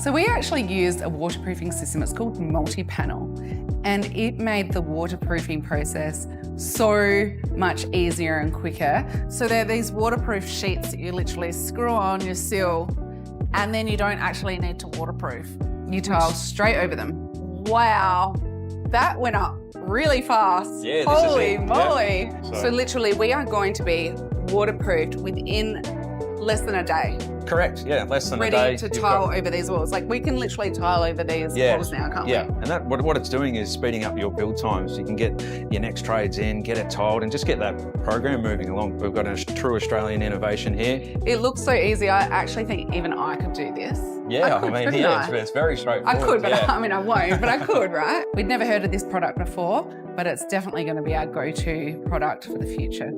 So we actually used a waterproofing system. It's called MULTIPANEL, and it made the waterproofing process so much easier and quicker. So there are these waterproof sheets that you literally screw on your sill, and then you don't actually need to waterproof. You tile straight over them. Wow, that went up really fast. Yeah, holy moly. Yeah. So literally we are going to be waterproofed within less than a day. Correct, yeah, less than a day. Ready to tile over these walls. Like we can literally tile over these walls now, can't we? Yeah, and that what it's doing is speeding up your build times. You can get your next trades in, get it tiled, and just get that program moving along. We've got a true Australian innovation here. It looks so easy. I actually think even I could do this. Yeah, it's very straightforward. I could, but I mean, I won't, but I could, right? We'd never heard of this product before, but it's definitely going to be our go-to product for the future.